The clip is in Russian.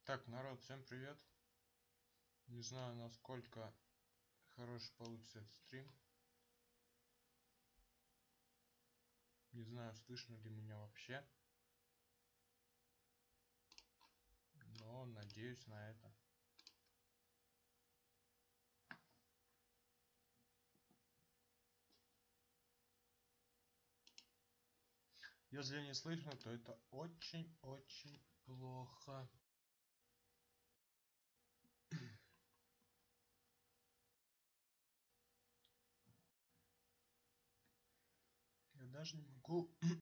Так, народ, всем привет. Не знаю, насколько хороший получится этот стрим. Не знаю, слышно ли меня вообще. Но надеюсь на это. Если не слышно, то это очень-очень плохо. Я даже не могу